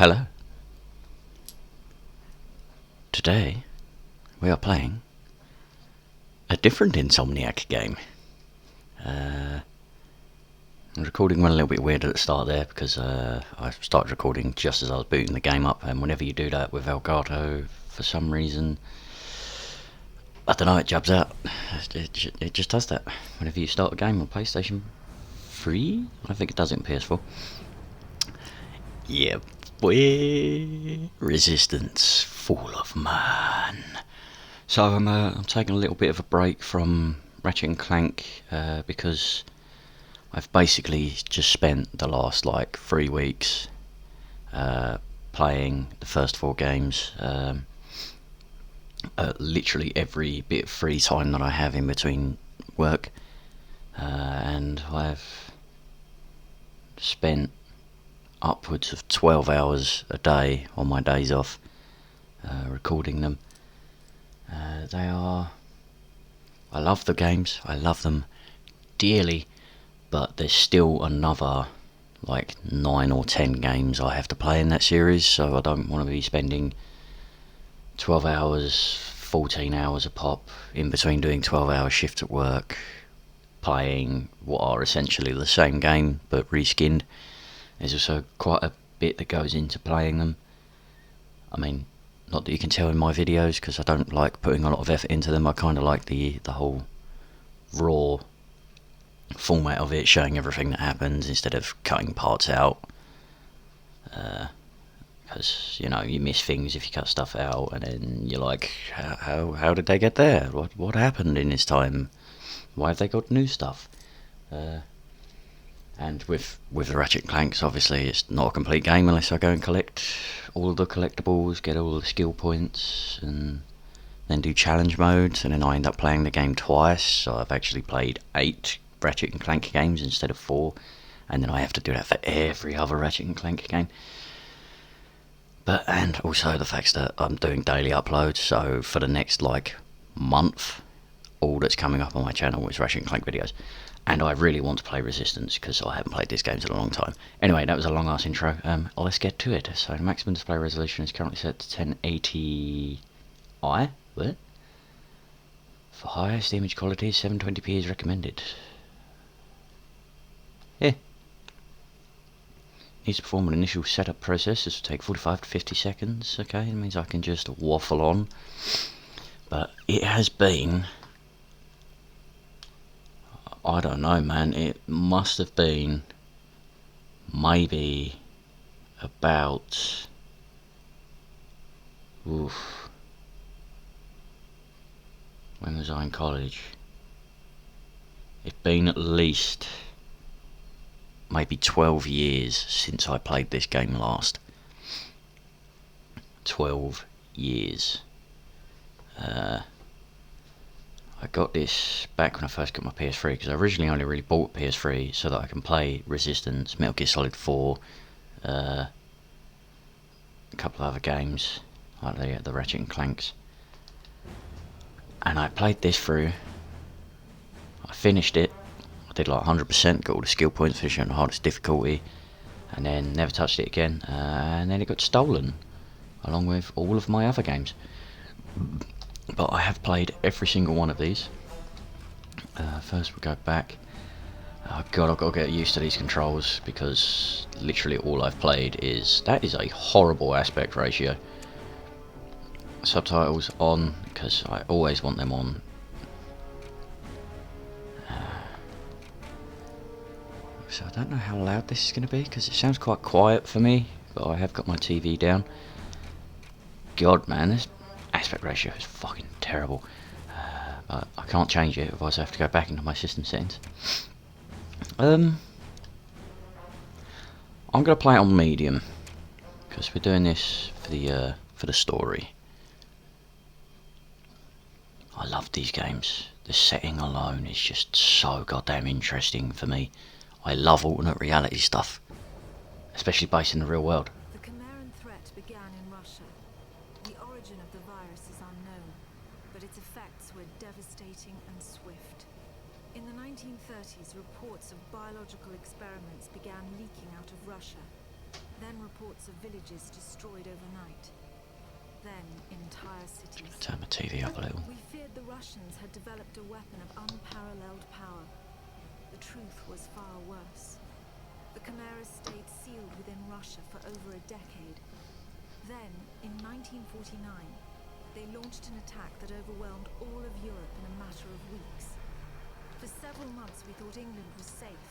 Hello. Today we are playing a different Insomniac game. I'm recording one a little bit weird at the start there because I started recording just as I was booting the game up, and whenever you do that with Elgato, for some reason, I don't know, it jabs out. It just does that. Whenever you start a game on PlayStation 3, I think it does it on PS4. Yeah, boy. Resistance, Fall of Man. So I'm taking a little bit of a break from Ratchet and Clank because I've basically just spent the last 3 weeks playing the first 4 games. Literally every bit of free time that I have in between work, and I've spent upwards of 12 hours a day on my days off recording them. I love the games, I love them dearly, but there's still another 9 or 10 games I have to play in that series, so I don't want to be spending 12 hours, 14 hours a pop in between doing 12-hour shifts at work playing what are essentially the same game but reskinned. There's also quite a bit that goes into playing them. I mean, not that you can tell in my videos because I don't like putting a lot of effort into them. I kind of like the whole raw format of it, showing everything that happens instead of cutting parts out, because you miss things if you cut stuff out, and then you're like, how did they get there? What happened in this time? Why have they got new stuff? And with the Ratchet & Clanks, obviously it's not a complete game unless I go and collect all the collectibles, get all the skill points, and then do challenge modes, and then I end up playing the game twice. So I've actually played 8 Ratchet & Clank games instead of 4, and then I have to do that for every other Ratchet & Clank game. And also the fact that I'm doing daily uploads, so for the next month, all that's coming up on my channel is Ratchet & Clank videos. And I really want to play Resistance because I haven't played this game in a long time. Anyway, that was a long ass intro. Let's get to it. So maximum display resolution is currently set to 1080i. What? For highest image quality, 720p is recommended. Yeah. Needs to perform an initial setup process. This will take 45 to 50 seconds. Okay, it means I can just waffle on. But it has been, I don't know, man. It must have been maybe about, when was I in college? It's been at least maybe 12 years since I played this game last. 12 years. I got this back when I first got my PS3, because I originally only really bought PS3 so that I can play Resistance, Metal Gear Solid 4, a couple of other games like the Ratchet and Clanks. And I played this through, I finished it, I did 100%, got all the skill points, finished it on the hardest difficulty, and then never touched it again, and then it got stolen, along with all of my other games. But I have played every single one of these. First we'll go back. Oh god, I've got to get used to these controls, because literally all I've played is... That is a horrible aspect ratio. Subtitles on, because I always want them on. So I don't know how loud this is going to be, because it sounds quite quiet for me, but I have got my TV down. God man, this aspect ratio is fucking terrible. But I can't change it, otherwise I have to go back into my system settings. I'm going to play it on medium, because we're doing this for the story. I love these games. The setting alone is just so goddamn interesting for me. I love alternate reality stuff, especially based in the real world. The Chimeran threat began in Russia. The origin of the virus is unknown, but its effects were devastating and swift. In the 1930s, reports of biological experiments began leaking out of Russia. Then reports of villages destroyed overnight. Then entire cities. Turn my TV up a little. We feared the Russians had developed a weapon of unparalleled power. The truth was far worse. The Chimera stayed sealed within Russia for over a decade. Then, in 1949, they launched an attack that overwhelmed all of Europe in a matter of weeks. For several months we thought England was safe.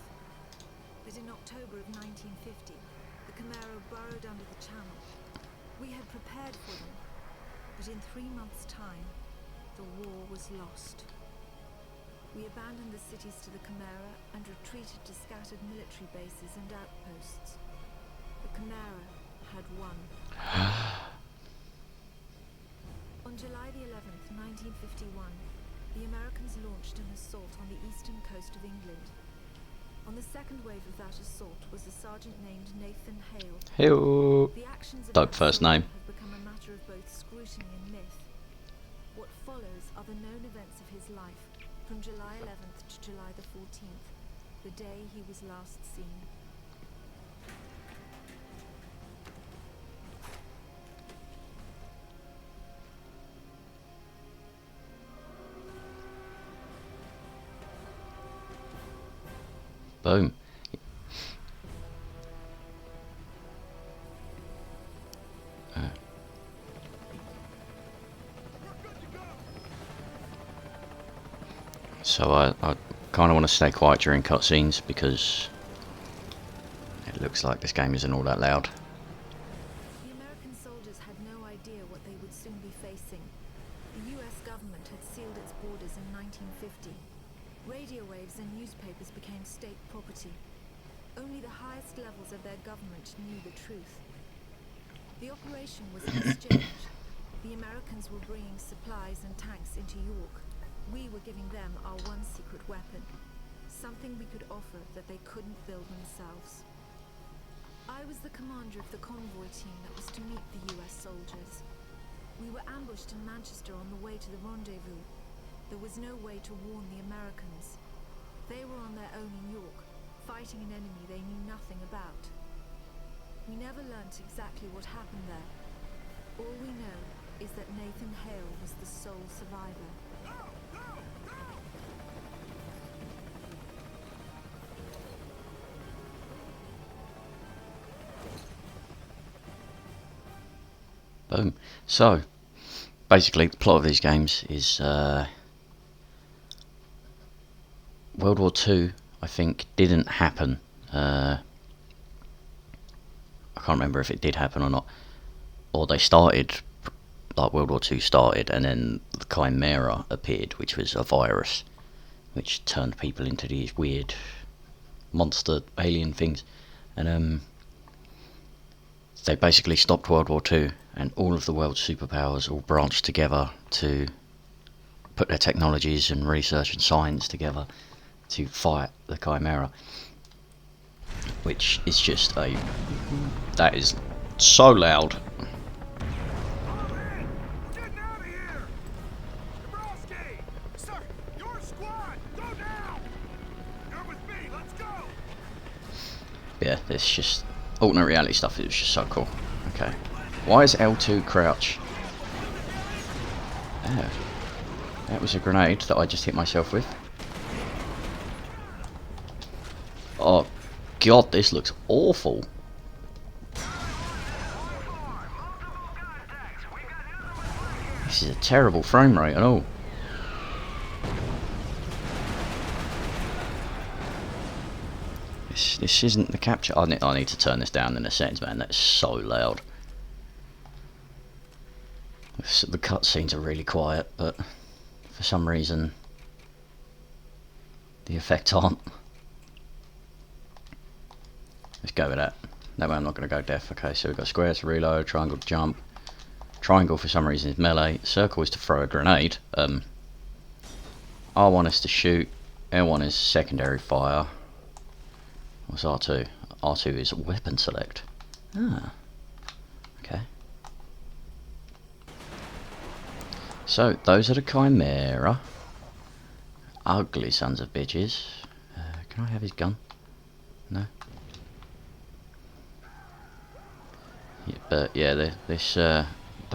But in October of 1950, the Chimera burrowed under the Channel. We had prepared for them, but in 3 months' time, the war was lost. We abandoned the cities to the Chimera and retreated to scattered military bases and outposts. The Chimera had won. On July the 11th, 1951, the Americans launched an assault on the eastern coast of England. On the second wave of that assault was a sergeant named Nathan Hale. Hello. The actions of Dope that first soldier name. have become a matter of both scrutiny and myth. What follows are the known events of his life, from July 11th to July the 14th, the day he was last seen. Boom. So I kind of want to stay quiet during cutscenes because it looks like this game isn't all that loud. The American soldiers had no idea what they would soon be facing. The US government had sealed its borders in 1950. Radio waves and newspapers became state property. Only the highest levels of their government knew the truth. The operation was an exchange. The Americans were bringing supplies and tanks into York. We were giving them our one secret weapon, something we could offer that they couldn't build themselves. I was the commander of the convoy team that was to meet the US soldiers. We were ambushed in Manchester on the way to the rendezvous. There was no way to warn the Americans. They were on their own in York, fighting an enemy they knew nothing about. We never learnt exactly what happened there. All we know is that Nathan Hale was the sole survivor. Boom. So, basically, the plot of these games is World War II, I think, didn't happen. I can't remember if it did happen or not. Or they started, like World War II started, and then the Chimera appeared, which was a virus, which turned people into these weird monster alien things. And they basically stopped World War II, and all of the world's superpowers all branched together to put their technologies and research and science together to fight the Chimera, which is just that is so loud. Yeah, this just alternate reality stuff. It was just so cool. Okay, why is L2 crouch? Oh, that was a grenade that I just hit myself with. Oh god, this looks awful. This is a terrible frame rate at all. This isn't the capture. I need to turn this down in a settings, man. That's so loud. The cutscenes are really quiet, but for some reason the effects aren't. Let's go with that. That way I'm not going to go deaf. Okay, so we've got square to reload, triangle to jump. Triangle for some reason is melee. Circle is to throw a grenade. R1 is to shoot. L1 is secondary fire. What's R2? R2 is weapon select. Ah. Okay. So, those are the Chimera. Ugly sons of bitches. Can I have his gun? No? But yeah, the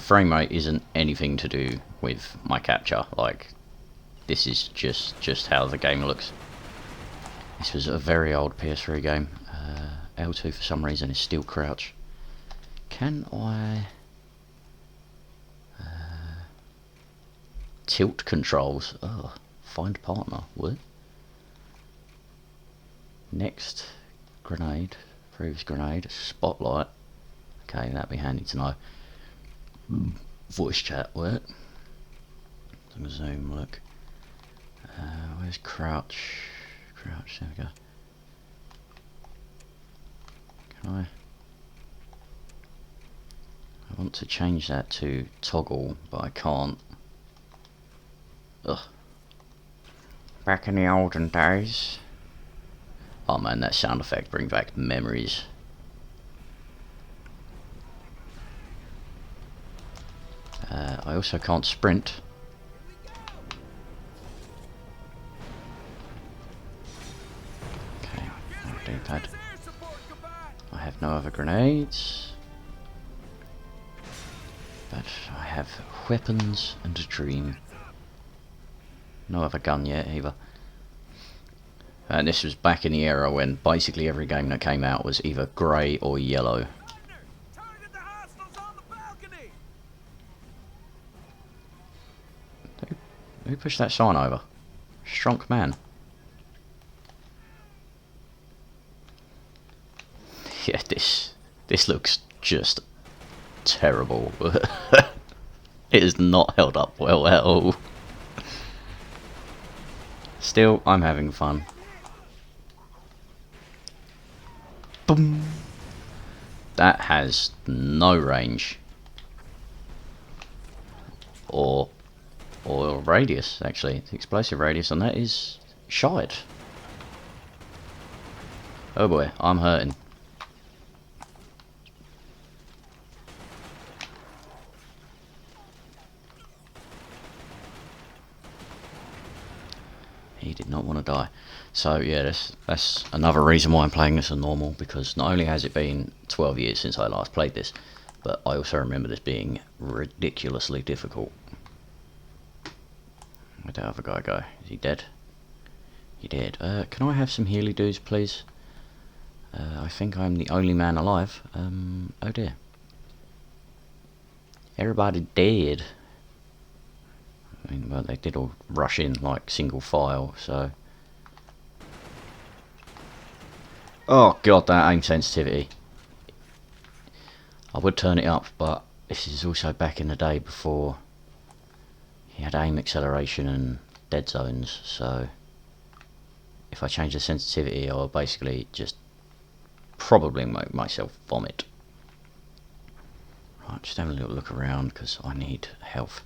frame rate isn't anything to do with my capture. Like, this is just how the game looks. This was a very old PS3 game. L2 for some reason is still crouch. Can I tilt controls? Oh, find partner. What? Next grenade, previous grenade, spotlight. Okay, that'd be handy to know. Voice chat work. Zoom look. Where's crouch? Crouch, there we go. Can I want to change that to toggle, but I can't. Ugh. Back in the olden days. Oh man, that sound effect brings back memories. I also can't sprint. Okay, D-pad. I have no other grenades. But I have weapons and a dream. No other gun yet either. And this was back in the era when basically every game that came out was either grey or yellow. Who pushed that sign over? Strong man. Yeah, this looks just terrible. It is not held up well at all. Still, I'm having fun. Boom. That has no range. Or radius, actually. The explosive radius on that is shite. Oh boy, I'm hurting. He did not want to die. So yeah, that's another reason why I'm playing this on normal, because not only has it been 12 years since I last played this, but I also remember this being ridiculously difficult. Where'd that other guy go? Is he dead? He did. Can I have some healy doos, please? I think I'm the only man alive. Oh dear. Everybody dead. I mean, well, they did all rush in like single file, so... Oh god, that aim sensitivity. I would turn it up, but this is also back in the day before you had aim acceleration and dead zones, so if I change the sensitivity I'll basically just probably make myself vomit. Right, just having a little look around because I need health.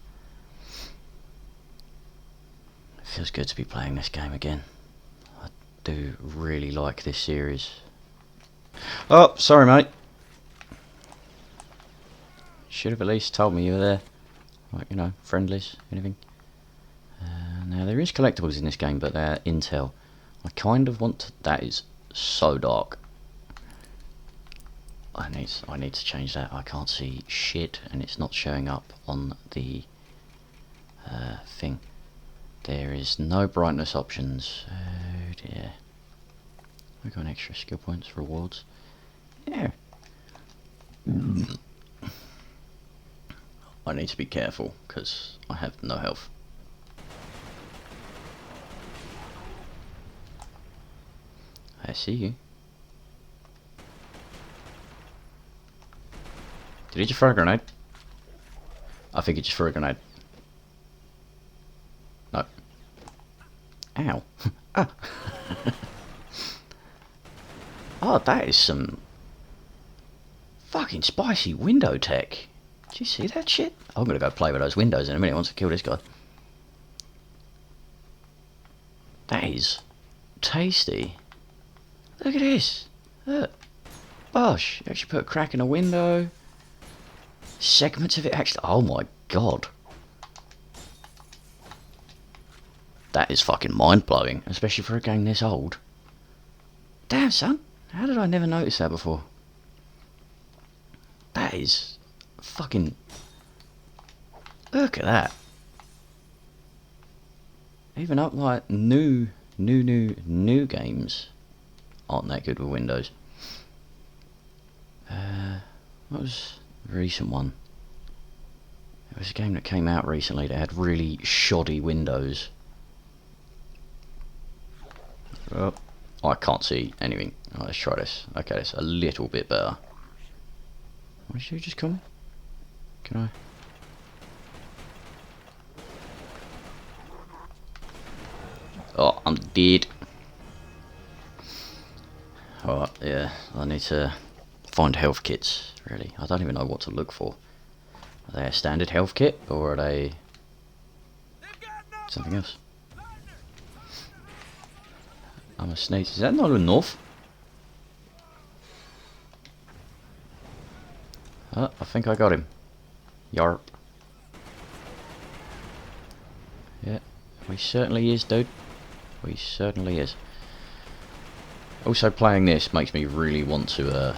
It feels good to be playing this game again. I do really like this series. Oh, sorry mate. Should have at least told me you were there. Like, you know, friendlies, anything. Now there is collectibles in this game, but they're intel. I kind of want to, that is so dark. I need to change that. I can't see shit, and it's not showing up on the thing. There is no brightness options. Oh dear. We got extra skill points, rewards. Yeah. I need to be careful because I have no health. I see you. Did he just throw a grenade? I think he just threw a grenade. No. Ow. Ah. Oh, that is some fucking spicy window tech. Did you see that shit? I'm gonna go play with those windows in a minute once I kill this guy. That is tasty. Look at this. Look. Bosh. You actually put a crack in a window. Segments of it actually. Oh my god. That is fucking mind blowing, especially for a game this old. Damn, son. How did I never notice that before? That is fucking... Look at that. Even up like new games aren't that good with Windows. What was the recent one? It was a game that came out recently that had really shoddy Windows. Oh, I can't see anything. Oh, let's try this. Okay, that's a little bit better. What did you just call me? Can I? Oh, I'm dead. Alright, yeah, I need to find health kits, really. I don't even know what to look for. Are they a standard health kit, or are they something else? I'm a sneeze. Is that not enough? Oh, I think I got him. Yarp. Yeah, we certainly is, dude. We certainly is. Also, playing this makes me really want to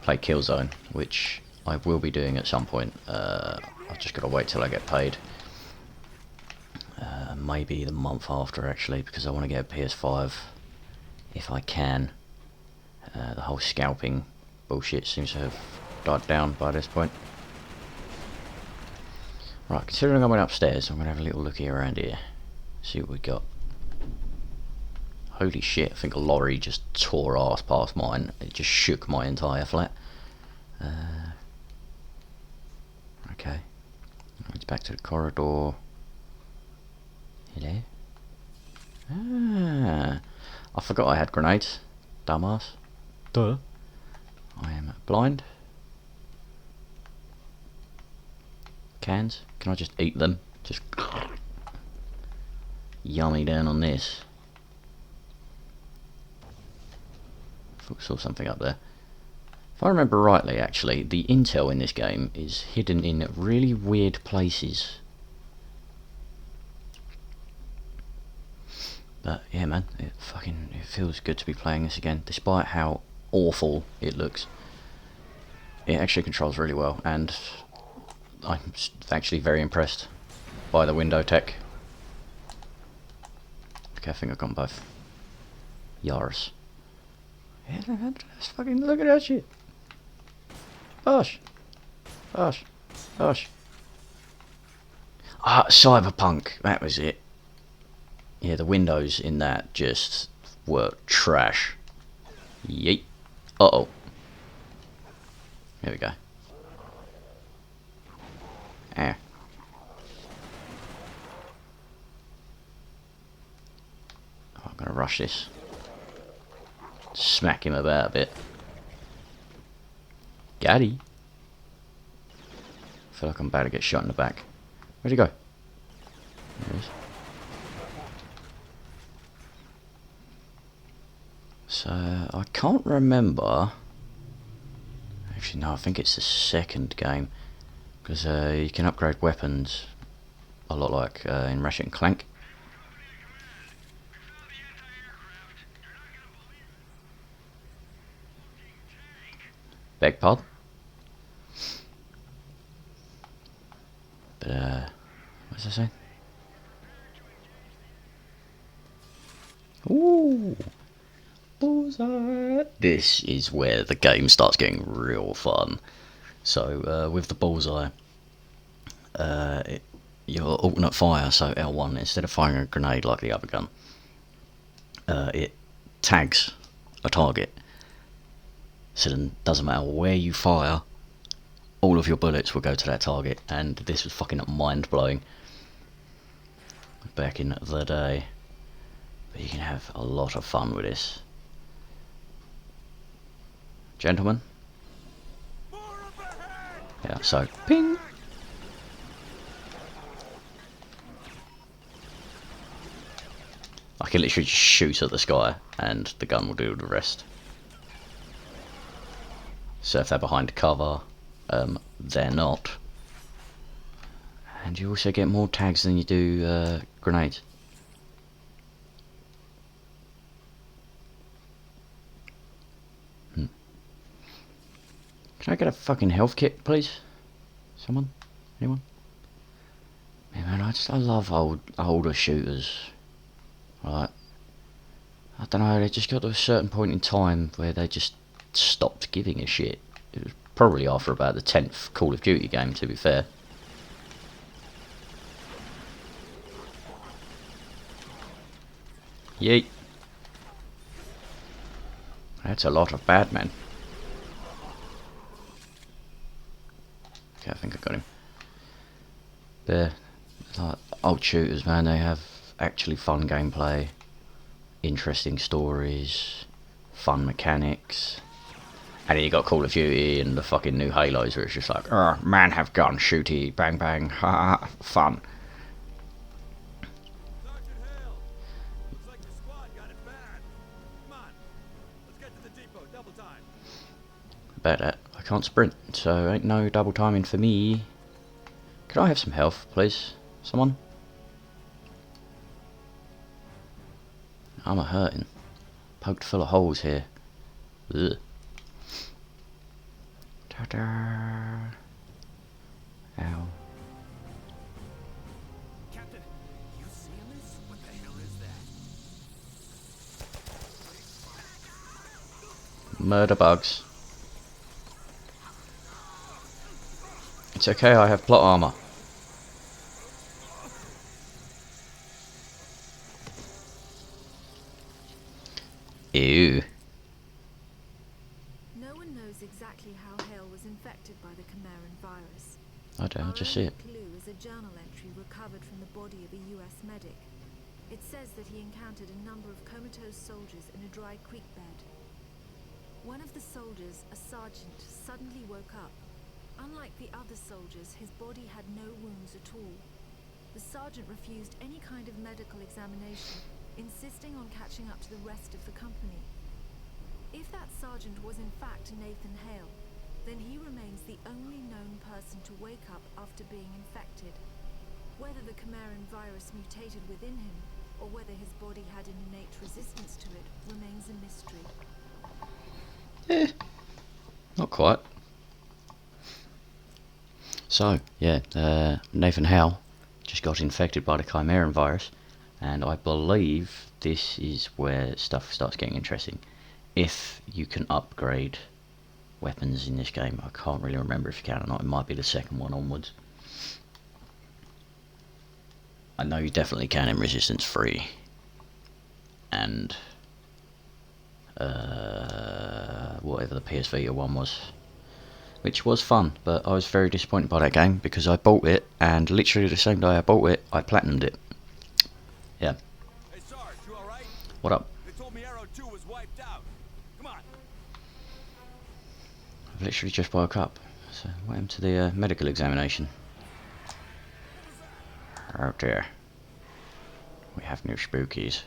play Killzone, which I will be doing at some point. I've just got to wait till I get paid. Maybe the month after, actually, because I want to get a PS5 if I can. The whole scalping bullshit seems to have died down by this point. Right, considering I went upstairs, I'm going to have a little looky around here. See what we got. Holy shit, I think a lorry just tore ass past mine. It just shook my entire flat. Okay. It's back to the corridor. Hello? Ah, I forgot I had grenades. Dumbass. Duh. I am blind. Cans. Can I just eat them? Just yummy down on this. I thought I saw something up there. If I remember rightly, actually, the intel in this game is hidden in really weird places. But yeah, man, it feels good to be playing this again, despite how awful it looks. It actually controls really well, and I'm actually very impressed by the window tech. Okay, I think I've got both. Yars. Yeah, let's fucking look at that shit. Bosh. Bosh. Bosh. Ah, Cyberpunk, that was it. Yeah, the windows in that just were trash. Yeet. Uh-oh. Here we go. Ah. Oh, I'm gonna rush this. Smack him about a bit. Gaddy. I feel like I'm about to get shot in the back. Where'd he go? There he is. So, I can't remember. Actually, no, I think it's the second game. Because you can upgrade weapons a lot like in Ratchet and Clank. Beg pardon? But, what was I saying? Ooh! Bullseye! This is where the game starts getting real fun. So, with the bullseye, your alternate fire, so L1, instead of firing a grenade like the other gun, it tags a target. So then it doesn't matter where you fire, all of your bullets will go to that target, and this was fucking mind-blowing back in the day. But you can have a lot of fun with this. Gentlemen? Yeah, so, ping! I can literally just shoot at the sky, and the gun will do the rest. So if they're behind cover, they're not. And you also get more tags than you do grenades. Can I get a fucking health kit, please? Someone? Anyone? Yeah, man, I love older shooters. Right. I don't know, they just got to a certain point in time where they just stopped giving a shit. It was probably after about the 10th Call of Duty game, to be fair. Yeet. That's a lot of bad men. Okay, I think I got him. They're like old shooters, man. They have actually fun gameplay, interesting stories, fun mechanics. And then you got Call of Duty and the fucking new Halos where it's just like, man have gun, shooty, bang bang, ha ha, fun. Sergeant Hale! Looks like your squad got it bad. Come on, let's get to the depot, double time. About that. I can't sprint, so ain't no double timing for me. Can I have some health, please? Someone? I'm a hurting. Poked full of holes here. Ugh. Ta-da. Ow. Captain, you seeing this? What the hell is that? Murder bugs. It's okay, I have plot armor. Ew. No one knows exactly how Hale was infected by the Chimera virus. I don't, I just see it. Our only clue is a journal entry recovered from the body of a US medic. It says that he encountered a number of comatose soldiers in a dry creek bed. One of the soldiers, a sergeant, suddenly woke up. Unlike the other soldiers, his body had no wounds at all. The sergeant refused any kind of medical examination, insisting on catching up to the rest of the company. If that sergeant was in fact Nathan Hale, then he remains the only known person to wake up after being infected. Whether the Chimera virus mutated within him, or whether his body had an innate resistance to it, remains a mystery. Not quite. So, yeah, Nathan Hale just got infected by the Chimera virus, and I believe this is where stuff starts getting interesting. If you can upgrade weapons in this game, I can't really remember if you can or not, it might be the second one onwards. I know you definitely can in Resistance 3, and whatever the PS Vita one was, which was fun, but I was very disappointed by that game because I bought it, and literally the same day I bought it, I platinumed it. Yeah. Hey, Sarge, you alright? What up? They told me Arrow 2 was wiped out. Come on. I've literally just woke up. So, what happened to the medical examination? Oh dear. We have new spookies.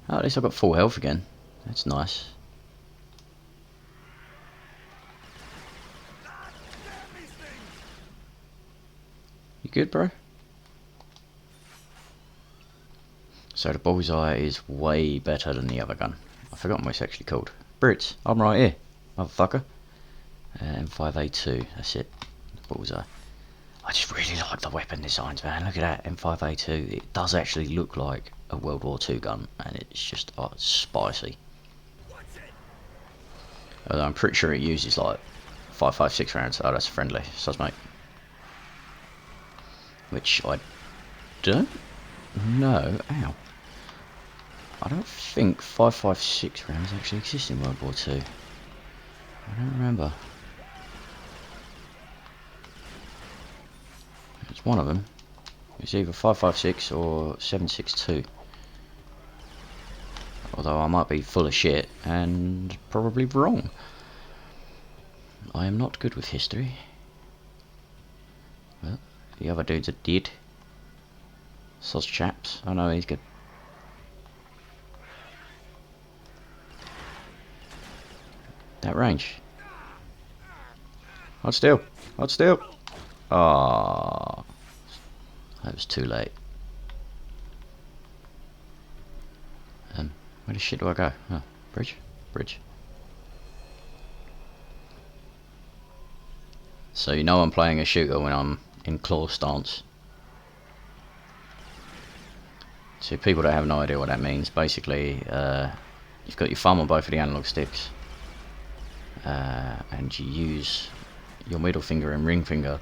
Oh, at least I've got full health again. That's nice. You good, bro? So the bullseye is way better than the other gun. I forgot what it's actually called. Brits, I'm right here, motherfucker. M5A2, that's it. The bullseye. I just really like the weapon designs, man. Look at that, M5A2. It does actually look like a World War II gun, and it's just it's spicy. Although I'm pretty sure it uses like 5.56 rounds. Oh, that's friendly. Soz mate. Which I don't know. Ow. I don't think 5.56 rounds actually exist in World War II. I don't remember. It's one of them. It's either 5.56 or 7.62. Although I might be full of shit and probably wrong. I am not good with history. Well, the other dudes are dead. Soz chaps. I know he's good. That range. Hold still. Hold still. Ah, that was too late. Where the shit do I go? Oh, bridge? Bridge. So you know I'm playing a shooter when I'm in claw stance. So people that have no idea what that means, basically you've got your thumb on both of the analog sticks, and you use your middle finger and ring finger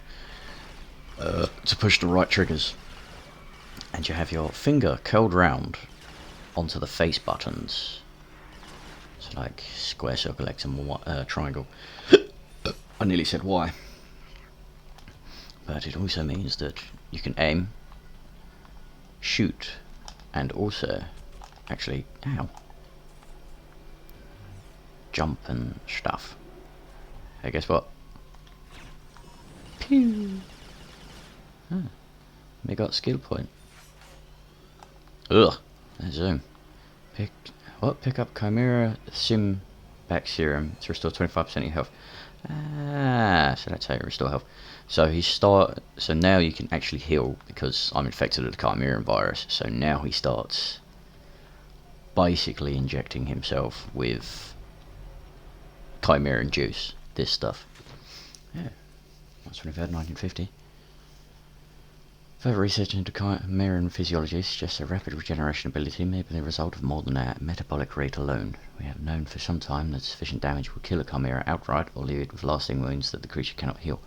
to push the right triggers, and you have your finger curled round onto the face buttons. So like square, circle, X and triangle. I nearly said Y. But it also means that you can aim, shoot, and also actually, jump and stuff. Hey, guess what? Pew! Ah, we got skill point. Ugh, zoom. Pick up Chimera Sim back serum to restore 25% of your health. So that's how you restore health. So so now you can actually heal because I'm infected with the Chimera virus. So now he starts basically injecting himself with Chimeran juice. This stuff. Yeah, that's when we've had 1950. Further research into Chimeran physiology suggests a rapid regeneration ability may be the result of more than a metabolic rate alone. We have known for some time that sufficient damage will kill a Chimera outright or leave it with lasting wounds that the creature cannot heal.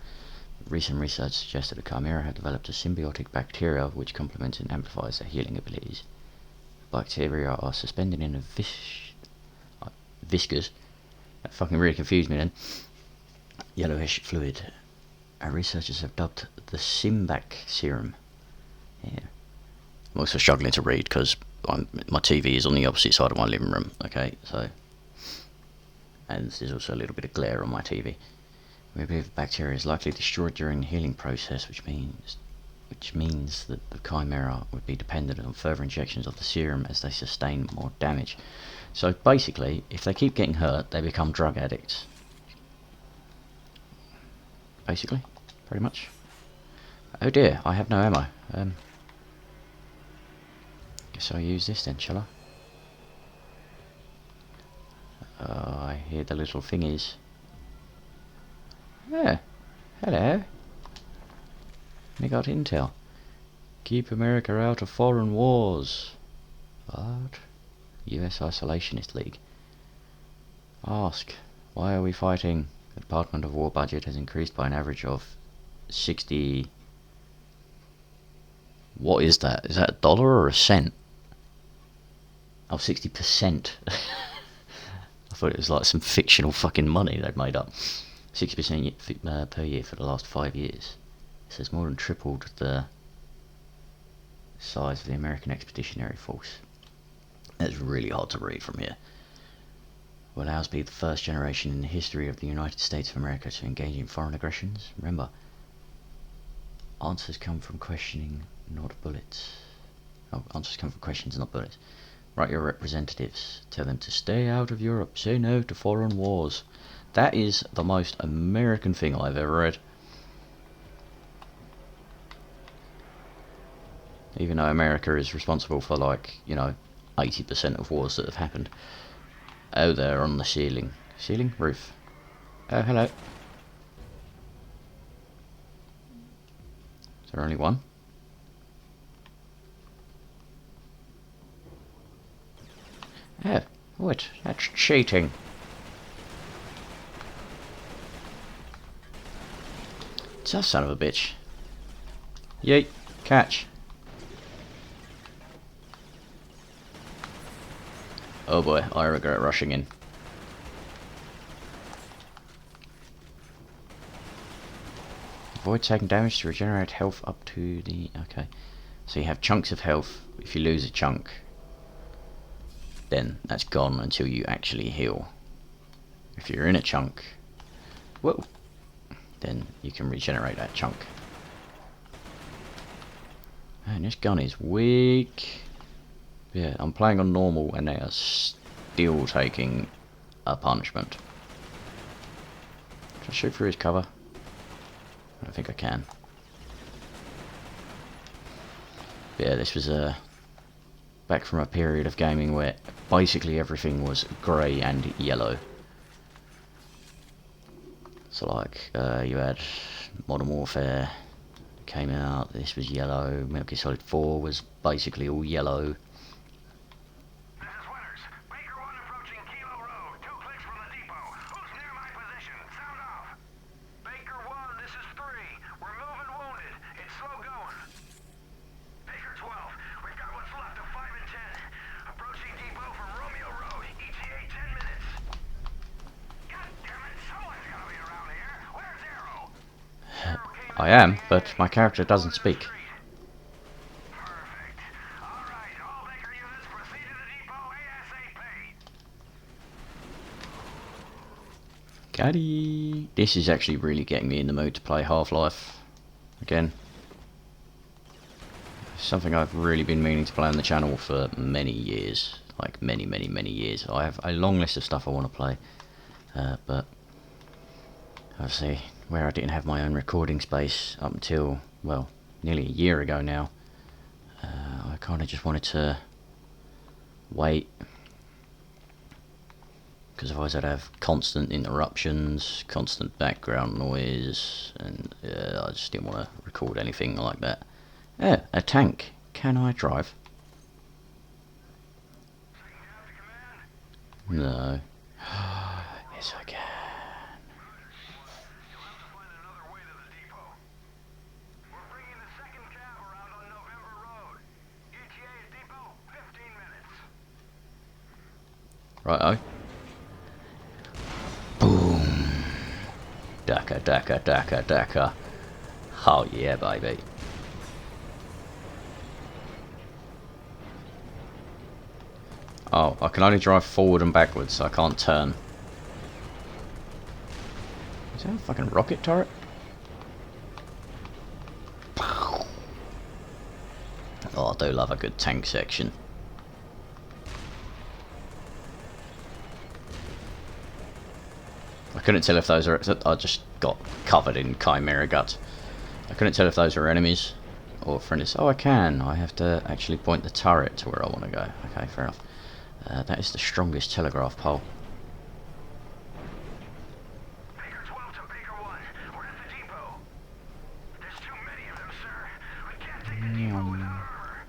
Recent research suggested a Chimera had developed a symbiotic bacteria which complements and amplifies their healing abilities. Bacteria are suspended in a viscous, that fucking really confused me then, yellowish fluid. Our researchers have dubbed the Simbac serum. Yeah. I'm also struggling to read because my TV is on the opposite side of my living room. Okay, so, and there's also a little bit of glare on my TV. We believe the bacteria is likely destroyed during the healing process, which means that the Chimera would be dependent on further injections of the serum as they sustain more damage. So basically, if they keep getting hurt, they become drug addicts. Basically, pretty much. Oh dear, I have no ammo. Guess I'll use this then, shall I? Oh, I hear the little thingies. Yeah, hello. We got intel. Keep America out of foreign wars. What? US Isolationist League. Ask, why are we fighting? The Department of War budget has increased by an average of 60... What is that? Is that a dollar or a cent? Oh, 60%. I thought it was like some fictional fucking money they'd made up. 60% per year for the last 5 years. So it's more than tripled the size of the American Expeditionary Force. That's really hard to read from here. Will ours be the first generation in the history of the United States of America to engage in foreign aggressions? Remember, answers come from questioning, not bullets. Oh, answers come from questions, not bullets. Write your representatives. Tell them to stay out of Europe. Say no to foreign wars. That is the most American thing I've ever read. Even though America is responsible for, like, 80% of wars that have happened. Oh, they're on the ceiling. Ceiling? Roof. Oh, hello. Is there only one? Oh, what? That's cheating. Tough son of a bitch. Yeet. Catch. Oh boy, I regret rushing in. Avoid taking damage to regenerate health up to the... Okay. So you have chunks of health. If you lose a chunk, then that's gone until you actually heal. If you're in a chunk, whoa, then you can regenerate that chunk. And this gun is weak. Yeah, I'm playing on normal and they are still taking a punishment. Should I shoot through his cover? I don't think I can. But yeah, this was back from a period of gaming where basically everything was grey and yellow. So like, you had Modern Warfare came out. This was yellow. Metal Gear Solid 4 was basically all yellow. This is Winters. Baker 1 approaching Kilo Road. 2 clicks from the depot. Who's near my position? Sound off. Baker 1, this is 3. We're moving wounded. It's slow going. Baker 12, we've got what's left of 5 and 10. Approaching depot from Romeo Road. ETA 10 minutes. God damn it, someone's gotta be around here. Where's Arrow? I am, but my character doesn't speak. Perfect. All right, all Baker units proceed to the depot ASAP. Caddy. This is actually really getting me in the mood to play Half-Life again. Something I've really been meaning to play on the channel for many years. Like many years. I have a long list of stuff I want to play. But obviously, where I didn't have my own recording space up until, well, nearly a year ago now, I kind of just wanted to wait, because otherwise I'd have constant interruptions, constant background noise, and I just didn't want to record anything like that. Yeah, a tank. Can I drive? No. Yes, I can. You'll have to find another way to the depot. We're bringing the second cab around on November Road. ETA at depot, 15 minutes. Righto. Boom. Dakka, dakka, dakka, dakka. Oh yeah, baby. Oh, I can only drive forward and backwards, so I can't turn. Is that a fucking rocket turret? Oh, I do love a good tank section. I couldn't tell if those are... I just got covered in Chimera guts. I couldn't tell if those are enemies or friends. Oh, I can. I have to actually point the turret to where I want to go. Okay, fair enough. That is the strongest telegraph pole. Baker 12 to Baker 1. We're at the depot. There's too many of them, sir. We can't take the depot without armor.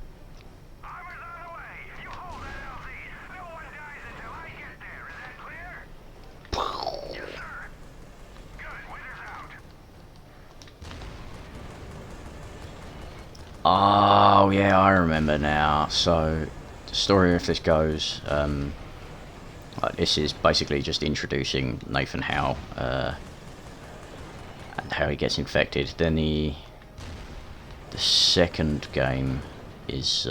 Armor's on the way. You hold that LZ. No one dies until I get there. Is that clear? Yes, sir. Good. Winter's out. Oh, yeah, I remember now. So, the story of this goes, this is basically just introducing Nathan Howe, and how he gets infected. Then the second game is,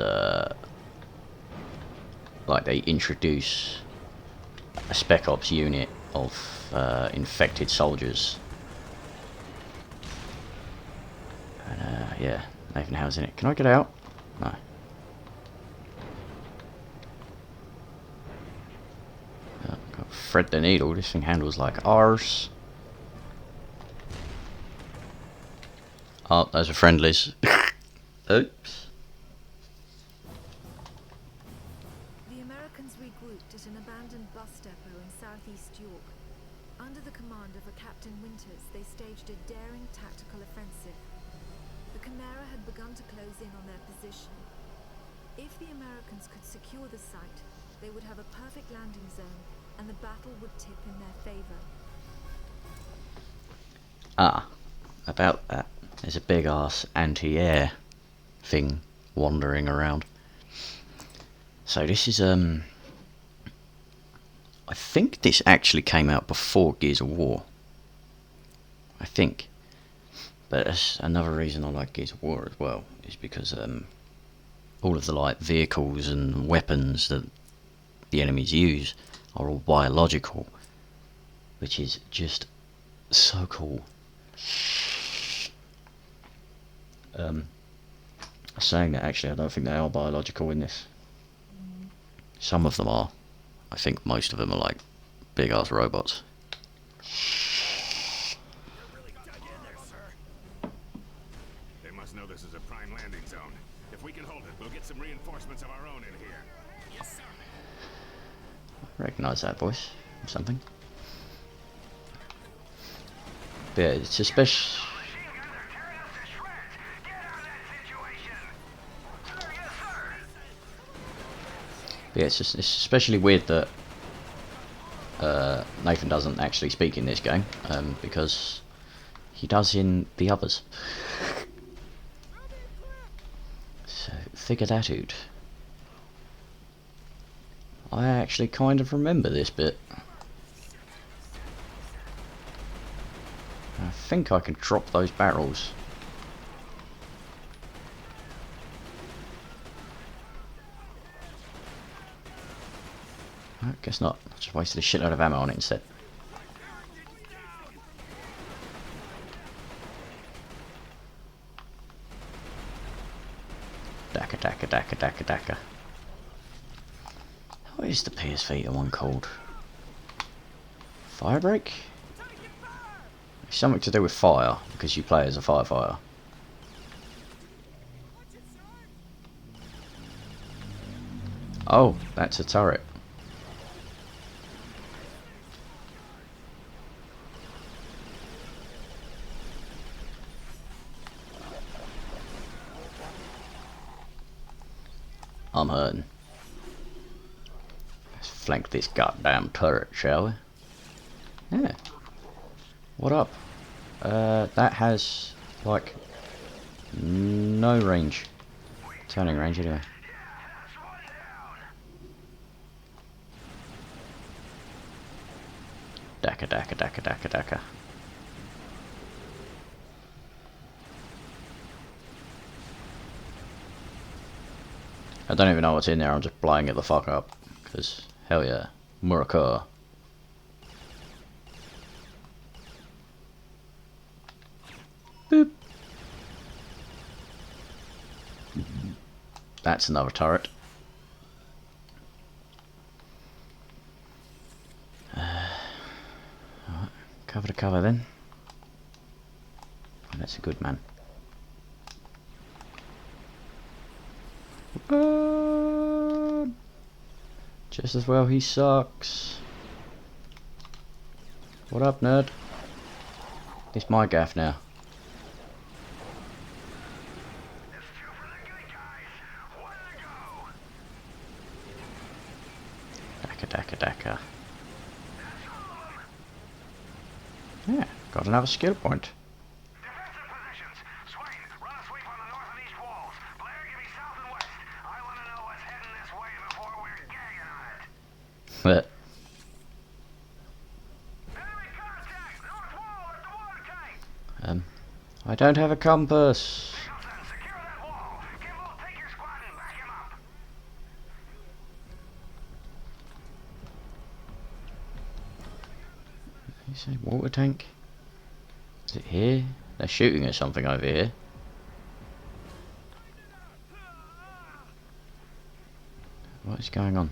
like, they introduce a Spec Ops unit of infected soldiers. And, yeah, Nathan Howe's in it. Can I get out? No. Got to thread the needle. This thing handles like arse. Oh, those are friendlies. Oops. The Americans regrouped at an abandoned bus depot in southeast York. Under the command of a Captain Winters, they staged a daring tactical offensive. The Chimera had begun to close in on their position. If the Americans could secure the site, they would have a perfect landing zone, and the battle would tip in their favor. Ah, about that. There's a big ass anti-air thing wandering around. So this is I think this actually came out before Gears of War. I think. But that's another reason I like Gears of War as well, is because all of the like vehicles and weapons that the enemies use are all biological, which is just so cool. Saying that, actually, I don't think they are biological in this. Some of them are. I think most of them are like big ass robots. They must know this is a prime landing zone. If we can hold it, we'll get some reinforcements of our own in here. Yes, sir. I recognise that voice or something. But yeah, it's especially... Machine But yeah, it's especially weird that Nathan doesn't actually speak in this game, because he does in the others. So, figure that out. I actually kind of remember this bit. I think I can drop those barrels. I guess not. I just wasted a shitload of ammo on it instead. Daka daka daka daka daka. What is the PS Vita one called? Firebreak? It's something to do with fire, because you play as a firefighter. Oh, that's a turret. I'm hurting. Let's flank this goddamn turret, shall we? Yeah. What up? That has, like, no range. Turning range anyway. Daka daka daka daka daka. I don't even know what's in there, I'm just blowing it the fuck up. Because, hell yeah. Murakoa. Boop. That's another turret. Alright, cover to cover then. Oh, that's a good man. Just as well he sucks. What up, nerd? It's my gaff now. Daka daka daka. Yeah, got another skill point. Defensive positions. Swain, run a sweep on the north and east walls. Blair, give me south and west. I want to know what's heading this way before we're gagging on it. But Enemy contact! North wall at the water tank! I don't have a compass. Nicholson, secure that wall. Kimball, take your squad and back him up. You say water tank? Is it here? They're shooting at something over here. What is going on?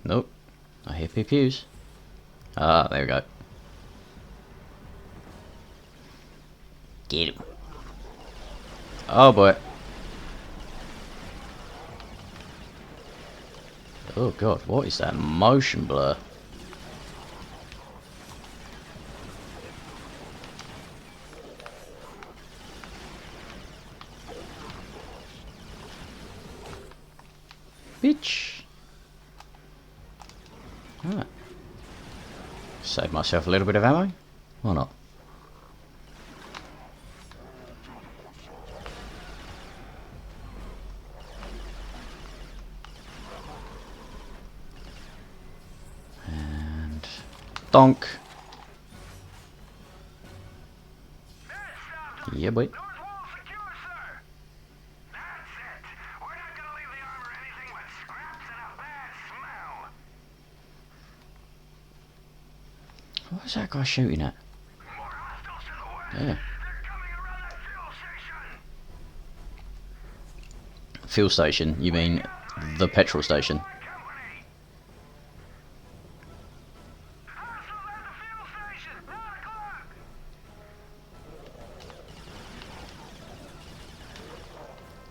Nope. I hear pew pews. Ah, there we go. Get him. Oh boy. Oh god, what is that motion blur? Bitch. Alright. Save myself a little bit of ammo. Why not? And donk. Yeah, boy. North wall secure, sir. That's it. We're not gonna leave the armor anything but scraps and a bad smell. What's that guy shooting at? More hostiles to the west. Yeah. They're coming around that fuel station. Fuel station? You mean the petrol station? My company. Hostiles at the fuel station. 9 o'clock.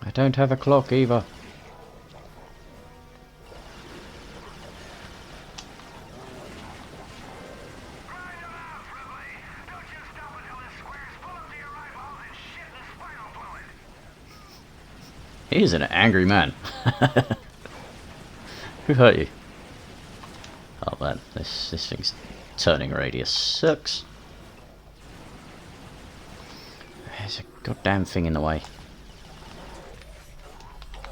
I don't have a clock either. Grind 'em out, Friendly. Don't you stop until this square's full up to your eyeballs in shit and spinal fluid. He is an angry man. Who hurt you? Oh man, this thing's turning radius sucks. There's a goddamn thing in the way.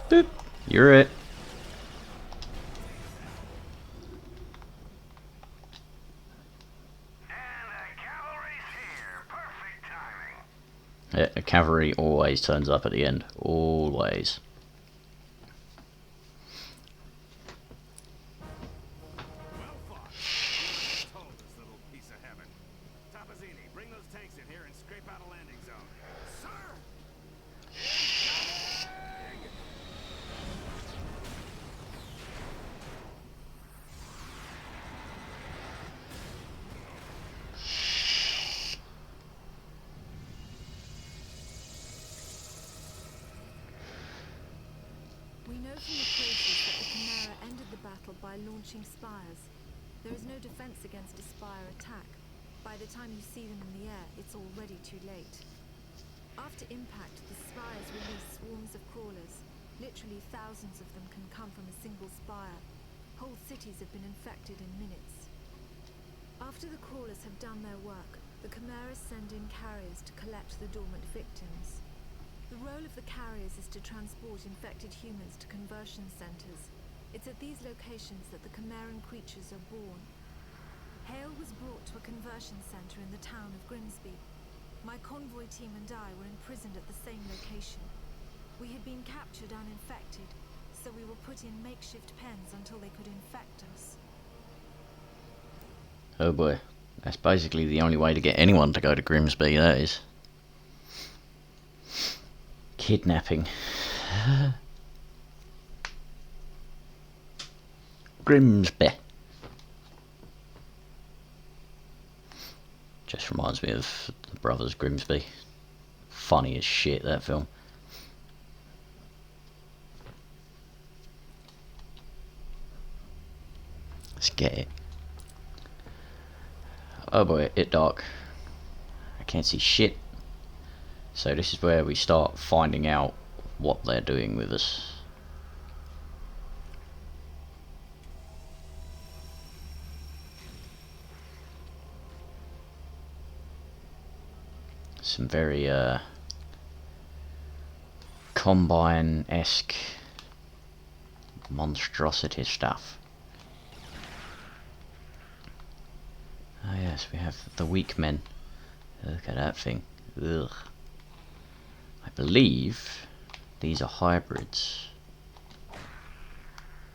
Boop. You're it. Yeah, the cavalry always turns up at the end. Always. Well fought. Told this little piece of heaven. Tapazini, bring those tanks in here and scrape out a landing zone. Sir! We know from the traces that the Chimera ended the battle by launching spires. There is no defense against a spire attack. By the time you see them in the air, it's already too late. After impact, the spires release swarms of crawlers. Literally thousands of them can come from a single spire. Whole cities have been infected in minutes. After the crawlers have done their work, the Chimeras send in carriers to collect the dormant victims. The role of the carriers is to transport infected humans to conversion centers. It's at these locations that the Chimeran creatures are born. Hale was brought to a conversion center in the town of Grimsby. My convoy team and I were imprisoned at the same location. We had been captured uninfected, so we were put in makeshift pens until they could infect us. Oh boy. That's basically the only way to get anyone to go to Grimsby, that is. Kidnapping. Grimsby. Just reminds me of the Brothers Grimsby. Funny as shit, that film. Let's get it. Oh boy, it dark. I can't see shit. So this is where we start finding out what they're doing with us. Some very Combine-esque monstrosity stuff. Oh yes, we have the weak men. Look at that thing. Ugh. I believe these are hybrids.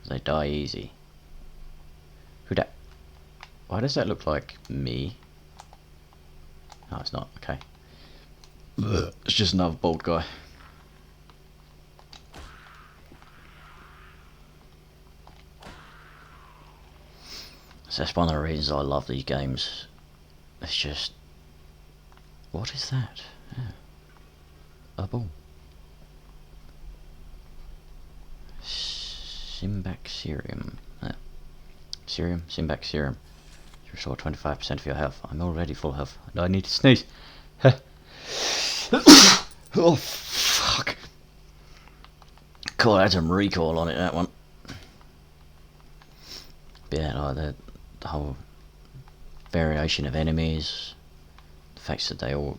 They die easy. Who that? Why does that look like me? No, it's not. Okay. Ugh. It's just another bald guy. So that's one of the reasons I love these games. It's just... What is that? Yeah. A ball. Simbaxerium. Simbaxerium. Restore 25% of your health. I'm already full health. No, I need to sneeze. Oh, fuck. Cool, I had some recoil on it, that one. But yeah, like the whole variation of enemies. The fact that they all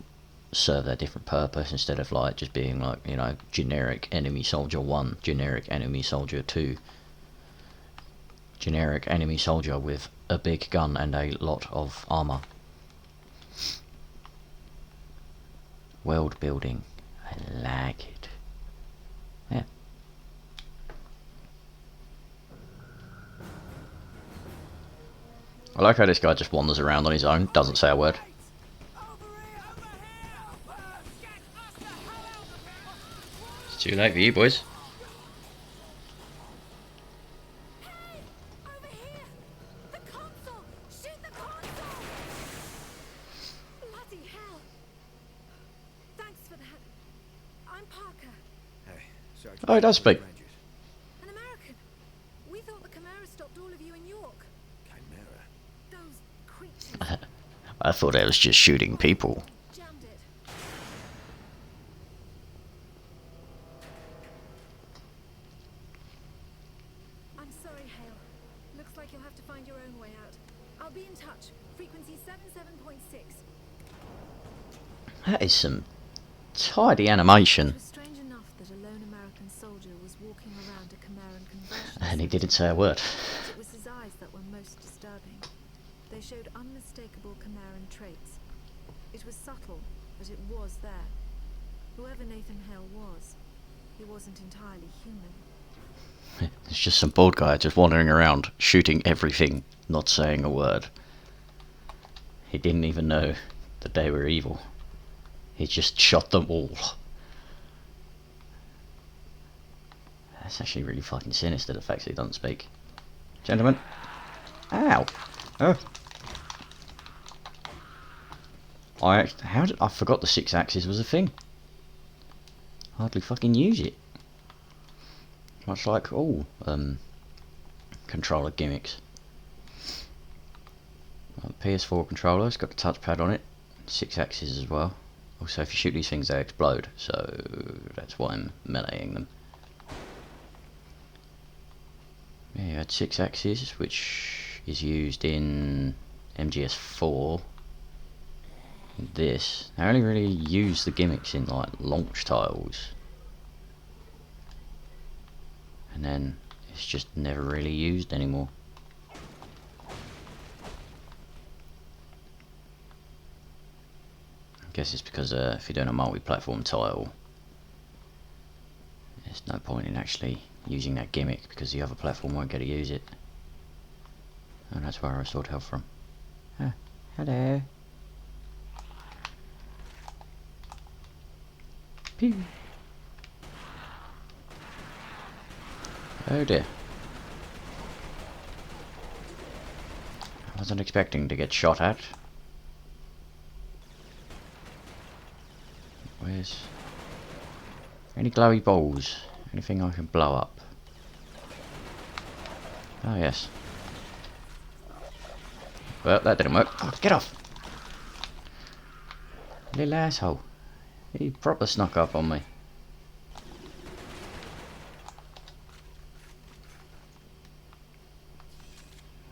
serve their different purpose instead of like just being like, you know, generic enemy soldier 1, generic enemy soldier 2, generic enemy soldier with a big gun and a lot of armor. World building, I like it. Yeah. I like how this guy just wanders around on his own, doesn't say a word. It's too late for you boys. Hey! Over here! The console! Shoot the console! Bloody hell! Thanks for that. I'm Parker. Hey, Sergeant. Oh, he does speak. An American. We thought the Chimera stopped all of you in York. Chimera. Those creatures I thought I was just shooting people. jammed it. you'll have to find your own way out. I'll be in touch. Frequency 77.6. That is some tidy animation. It was strange enough that a lone American soldier was walking around a Chimeran conversion And he center, didn't say a word. but it was his eyes that were most disturbing. They showed unmistakable Chimeran traits. It was subtle, but it was there. Whoever Nathan Hale was, he wasn't entirely human. It's just some bored guy just wandering around, shooting everything, not saying a word. He didn't even know that they were evil. He just shot them all. That's actually really fucking sinister, the fact that he doesn't speak. Gentlemen. Ow! Oh. I forgot the 6 axis was a thing. Hardly fucking use it. Much like all controller gimmicks. Well, the PS4 controller, it's got the touchpad on it. 6 axes as well. Also, if you shoot these things, they explode. So that's why I'm meleeing them. Yeah, you had 6 axes, which is used in MGS4. This, I only really use the gimmicks in like launch titles, and then it's just never really used anymore. I guess it's because if you're doing a multi-platform title, there's no point in actually using that gimmick because the other platform won't get to use it. And that's where I restored health from. Ah, hello. Pew. Oh dear. I wasn't expecting to get shot at. Where's any glowy balls? Anything I can blow up? Oh yes. Well, that didn't work. Oh, get off! Little asshole. He proper snuck up on me.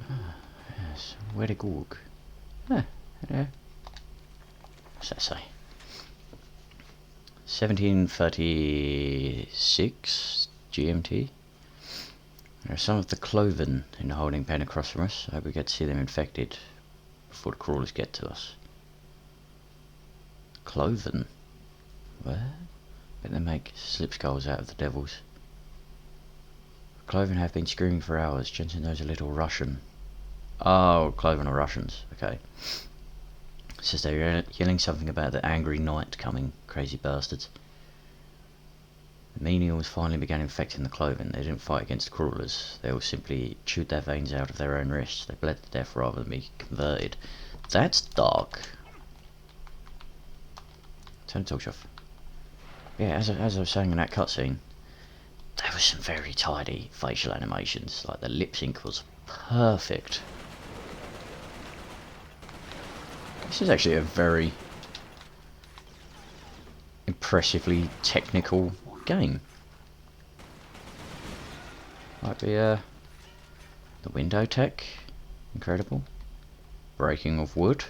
Ah, yes, where to go? Ah, hello. What's that say? 1736 GMT. There are some of the cloven in the holding pen across from us. I hope we get to see them infected before the crawlers get to us. Cloven? Where? Bet they make slip skulls out of the devils. Cloven have been screaming for hours. Jensen knows a little Russian. Oh, Cloven are Russians. Okay. Says they're yelling something about the angry night coming. Crazy bastards. The menials finally began infecting the Cloven. They didn't fight against the crawlers. They all simply chewed their veins out of their own wrists. They bled to death rather than be converted. That's dark. Turn the torch off. Yeah, as I was saying in that cutscene, there was some very tidy facial animations. Like the lip sync was perfect. This is actually a very impressively technical game. Might be the window tech, incredible. Breaking of wood,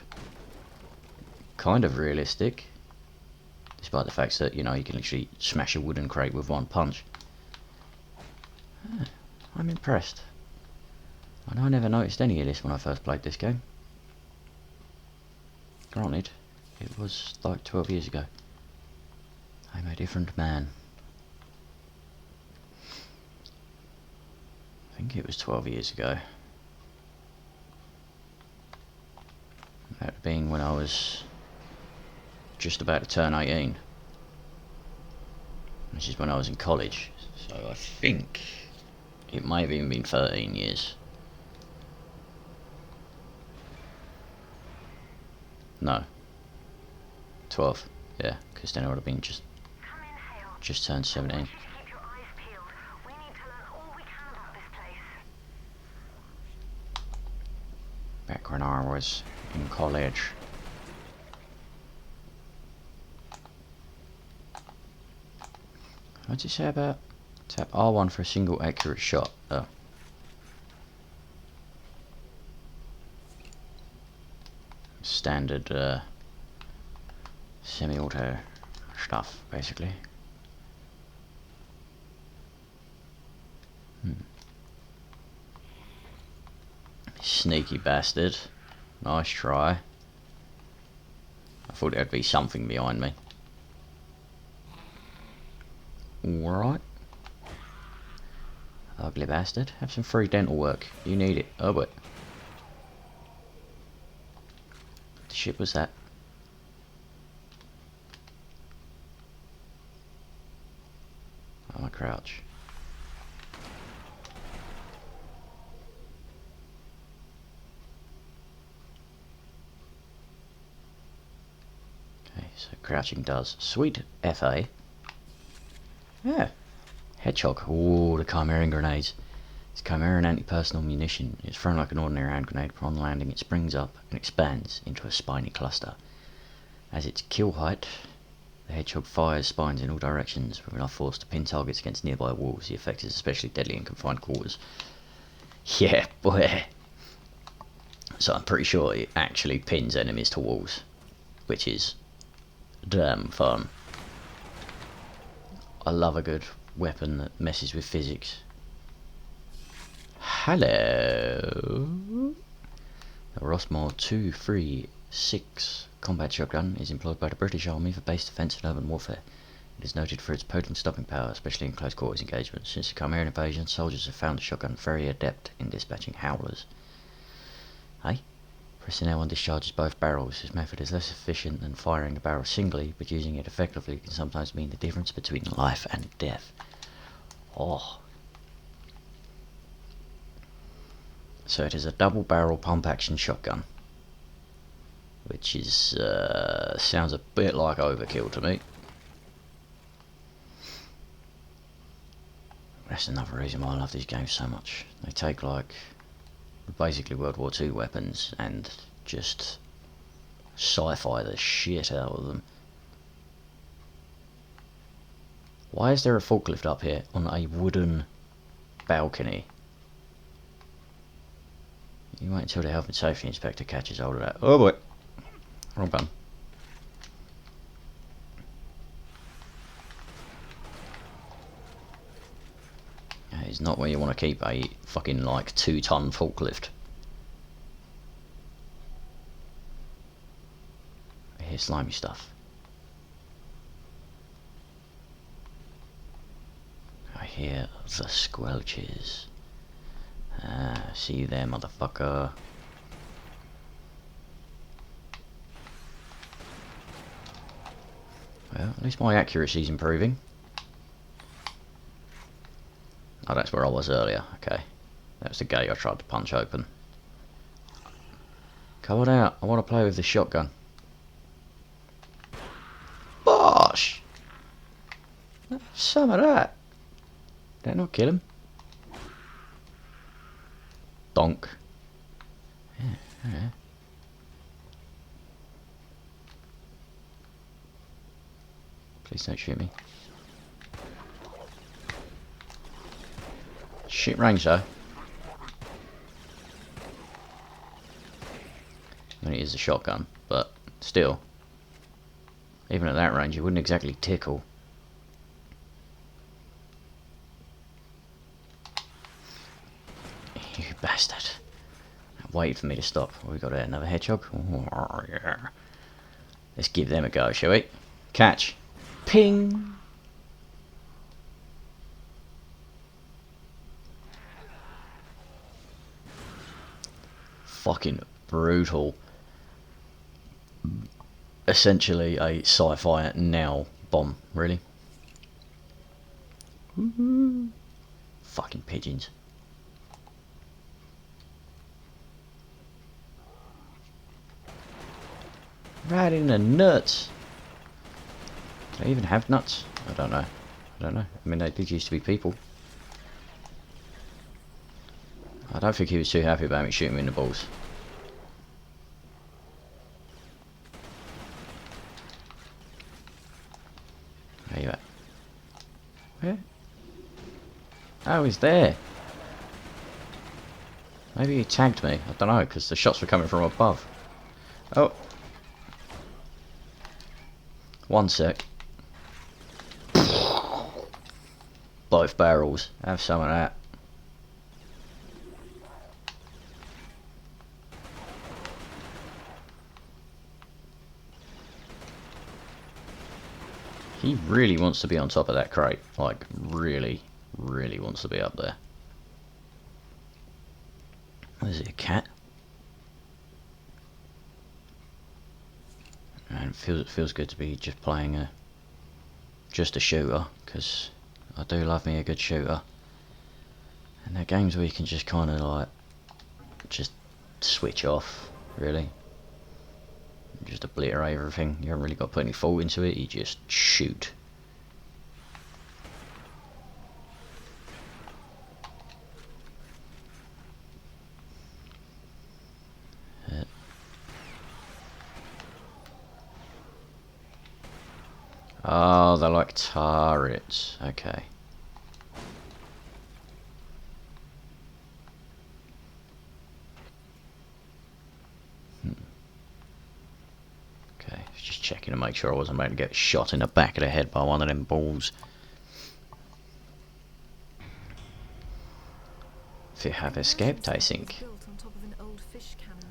kind of realistic. Despite the fact that, you know, you can literally smash a wooden crate with one punch. I'm impressed. I know I never noticed any of this when I first played this game. Granted, it was like 12 years ago. I'm a different man. I think it was 12 years ago. That being when I was just about to turn 18, which is when I was in college, so I think it may have even been 13 years. No, 12, yeah, because then I would have been just turned 17. Back when I was in college. What's it say about tap R1 for a single accurate shot? Oh. standard semi-auto stuff, basically. Sneaky bastard. Nice try. I thought there'd be something behind me. Alright. Ugly bastard. Have some free dental work. You need it. Oh, but. What the shit was that? Oh, my crouch. Okay, so crouching does. Sweet FA. Yeah. Hedgehog. Ooh, the Chimera grenades. It's Chimera anti-personal munition. It's thrown like an ordinary hand grenade. Upon landing, it springs up and expands into a spiny cluster. As its kill height, the hedgehog fires spines in all directions with enough force to pin targets against nearby walls. The effect is especially deadly in confined quarters. Yeah, boy. So I'm pretty sure it actually pins enemies to walls, which is damn fun. I love a good weapon that messes with physics. Hello. The Rossmore 236 combat shotgun is employed by the British Army for base defence and urban warfare. It is noted for its potent stopping power, especially in close quarters engagements. Since the Chimera invasion, soldiers have found the shotgun very adept in dispatching howlers. Hey? Pressing L1 discharges both barrels. This method is less efficient than firing the barrel singly, but using it effectively can sometimes mean the difference between life and death. Oh. So it is a double barrel pump action shotgun, which is sounds a bit like overkill to me. That's another reason why I love these games so much. They take like basically World War II weapons and just sci-fi the shit out of them. Why is there a forklift up here on a wooden balcony? You wait until the health and safety inspector catches hold of that. Oh boy. Wrong button. That is not where you want to keep a fucking like 2-ton forklift. I hear slimy stuff. I hear the squelches. Ah, see you there, motherfucker. Well, at least my accuracy's improving. Oh, that's where I was earlier. Okay. That was the gate I tried to punch open. Come on out. I want to play with the shotgun. Bosh! Have some of that. Did that not kill him? Donk. Yeah. Please don't shoot me. Shit range though. I mean, it is a shotgun, but still. Even at that range, it wouldn't exactly tickle. You bastard. Wait for me to stop. What we got there? Another hedgehog? Oh, yeah. Let's give them a go, shall we? Catch. Ping! Fucking brutal. Essentially a sci-fi now bomb, really. Woohoo. Fucking pigeons. Right in the nuts. Do they even have nuts? I don't know. I mean, they did used to be people. I don't think he was too happy about me shooting me in the balls. Where you at? Where? Oh, he's there. Maybe he tagged me. I don't know, because the shots were coming from above. Oh, One sec. Both barrels. Have some of that. He really wants to be on top of that crate. Like, really, really wants to be up there. What is it, a cat? And it feels good to be just playing just a shooter, because I do love me a good shooter. And they're games where you can just kind of like just switch off, really. Just obliterate everything. You haven't really got to put any thought into it, you just shoot. Oh, they're like turrets. Okay. Okay, just checking to make sure I wasn't about to get shot in the back of the head by one of them balls. If you have escaped, I think.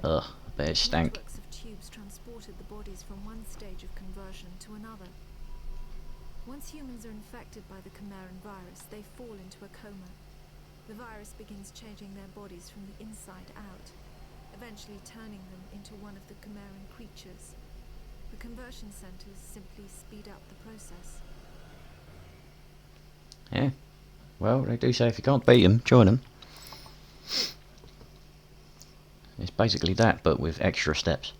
Ugh, I bet it stank. Networks of tubes transported the bodies from one stage of conversion to another. Once humans are infected by the Chimeran virus, they fall into a coma. The virus begins changing their bodies from the inside out, eventually turning them into one of the Chimeran creatures. The conversion centers simply speed up the process. Yeah. Well, they do say if you can't beat them, join them. It's basically that, but with extra steps.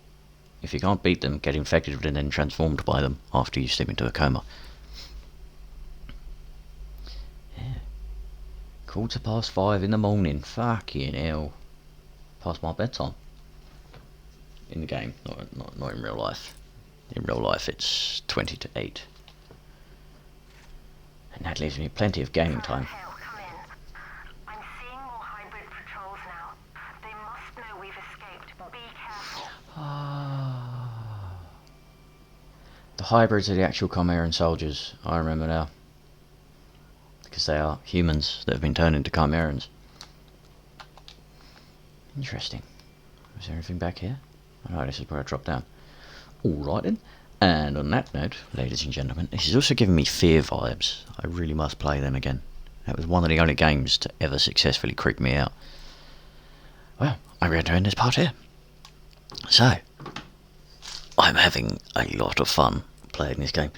If you can't beat them, get infected and then transformed by them after you slip into a coma. Yeah. 5:15 in the morning. Fucking hell. Past my bedtime. In the game, not in real life. In real life, it's 20 to 8. And that leaves me plenty of gaming time. Come in. I'm seeing more hybrid patrols now. They must know we've escaped. Be careful. The hybrids are the actual Chimeran soldiers. I remember now. Because they are humans that have been turned into Chimerans. Interesting. Is there anything back here? Alright, this is where I drop down. Alright then. And on that note, ladies and gentlemen, this is also giving me Fear vibes. I really must play them again. That was one of the only games to ever successfully creep me out. Well, I'm going to end this part here. So, I'm having a lot of fun playing this game.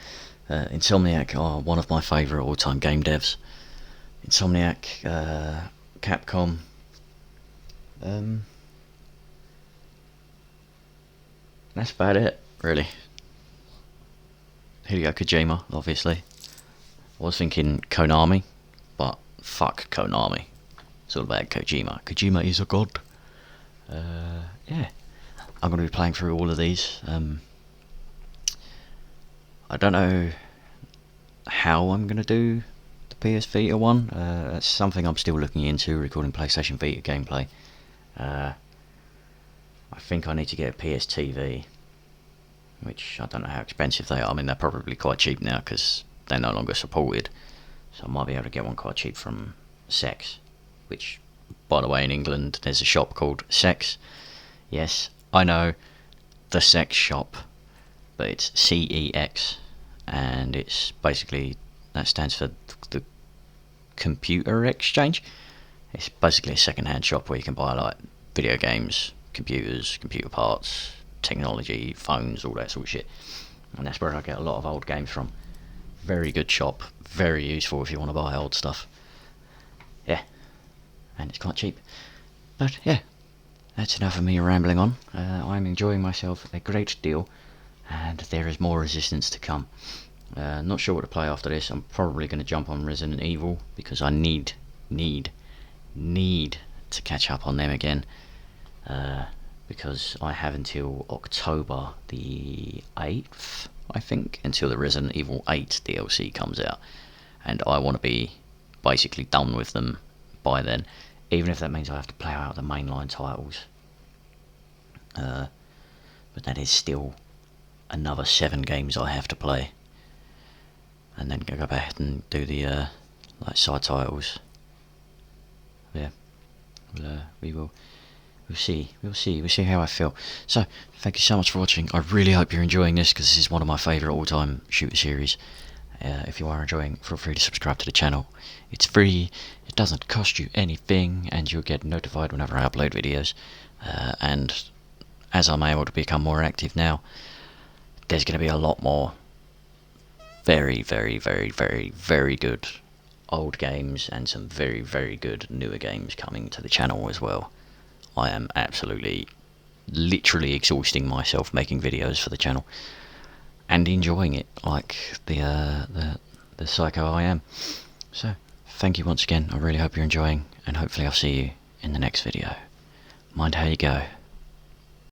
Insomniac are one of my favourite all-time game devs. Insomniac, Capcom. That's about it, really. Hideo Kojima, obviously. I was thinking Konami, but fuck Konami. It's all about Kojima. Kojima is a god. Yeah. I'm going to be playing through all of these. I don't know how I'm going to do the PS Vita one. That's something I'm still looking into, recording PlayStation Vita gameplay. I think I need to get a PS TV, which I don't know how expensive they are. I mean, they're probably quite cheap now because they're no longer supported. So I might be able to get one quite cheap from Sex, which, by the way, in England there's a shop called Sex. Yes, I know, the Sex Shop, but it's CEX, and it's basically, that stands for the Computer Exchange. It's basically a second-hand shop where you can buy like video games, computers, computer parts, technology, phones, all that sort of shit. And that's where I get a lot of old games from. Very good shop, very useful if you want to buy old stuff. Yeah, and it's quite cheap. But yeah, that's enough of me rambling on. I'm enjoying myself a great deal, and there is more Resistance to come. Not sure what to play after this. I'm probably going to jump on Resident Evil, because I need to catch up on them again. Because I have until October the 8th, I think, until the Resident Evil 8 DLC comes out. And I want to be basically done with them by then, even if that means I have to play out the mainline titles. But that is still another 7 games I have to play, and then go back and do the like side titles. Yeah, we'll see how I feel. So thank you so much for watching. I really hope you're enjoying this, because this is one of my favourite all-time shooter series. If you are enjoying, feel free to subscribe to the channel. It's free, it doesn't cost you anything, and you'll get notified whenever I upload videos. And as I'm able to become more active now, there's going to be a lot more very, very, very, very, very good old games, and some very, very good newer games coming to the channel as well. I am absolutely, literally exhausting myself making videos for the channel, and enjoying it like the psycho I am. So thank you once again. I really hope you're enjoying, and hopefully I'll see you in the next video. Mind how you go.